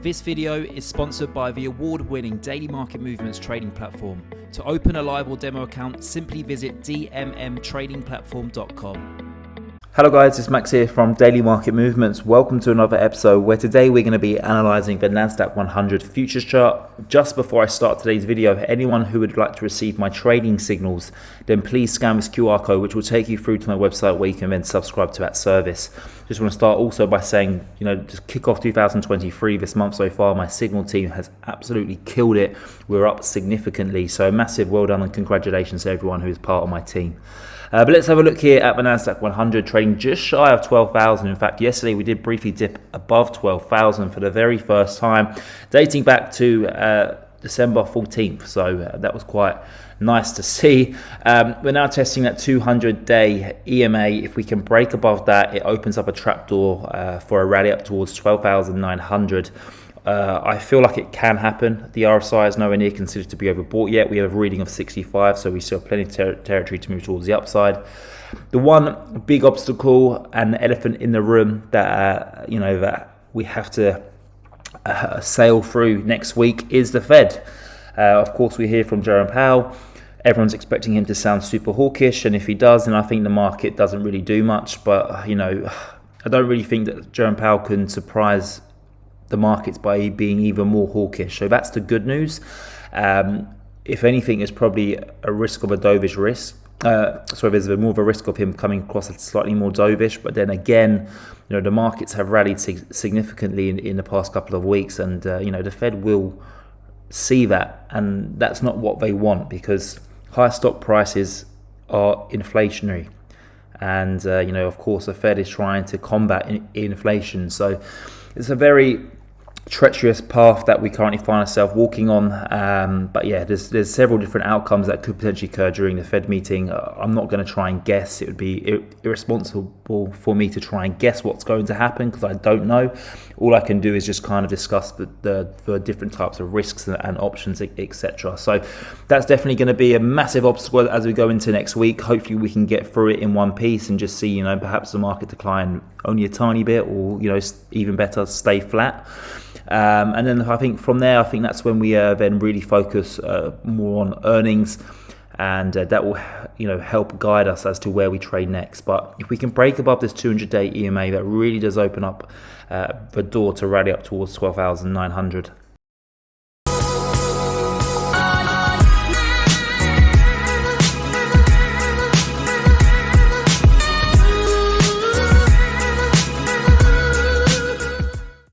This video is sponsored by the award-winning Daily Market Movements trading platform. To open a live or demo account, simply visit dmmtradingplatform.com. Hello guys, it's Max here from Daily Market Movements. Welcome to another episode where today we're going to be analysing the Nasdaq100 futures chart. Just before I start today's video, anyone who would like to receive my trading signals, then please scan this QR code which will take you through to my website where you can then subscribe to that service. Just want to start also by saying, just kick off 2023 this month so far. My signal team has absolutely killed it. We're up significantly, so massive well done and congratulations to everyone who is part of my team. But let's have a look here at the Nasdaq100 trading just shy of 12,000. In fact, yesterday we did briefly dip above 12,000 for the very first time, dating back to December 14th. So that was quite nice to see. We're now testing that 200-day EMA. If we can break above that, it opens up a trapdoor for a rally up towards 12,900. I feel like it can happen. The RSI is nowhere near considered to be overbought yet. We have a reading of 65, so we still have plenty of territory to move towards the upside. The one big obstacle and elephant in the room that that we have to sail through next week is the Fed. Of course, we hear from Jerome Powell. Everyone's expecting him to sound super hawkish, and if he does, then I think the market doesn't really do much. But I don't really think that Jerome Powell can surprise the markets by being even more hawkish. So that's the good news. If anything, it's probably a risk of a dovish risk. There's more of a risk of him coming across as slightly more dovish. But then again, the markets have rallied significantly in the past couple of weeks, and the Fed will see that, and that's not what they want, because high stock prices are inflationary. And of course, the Fed is trying to combat inflation. So it's a very treacherous path that we currently find ourselves walking on. But yeah, there's several different outcomes that could potentially occur during the Fed meeting. I'm not going to try and guess. It would be irresponsible for me to try and guess what's going to happen, because I don't know. All I can do is just kind of discuss the different types of risks and options, etc. So that's definitely going to be a massive obstacle as we go into next week. Hopefully we can get through it in one piece and just see, perhaps the market decline only a tiny bit, or even better, stay flat. And then I think from there, that's when we then really focus more on earnings, and that will help guide us as to where we trade next. But if we can break above this 200-day EMA, that really does open up the door to rally up towards 12,900.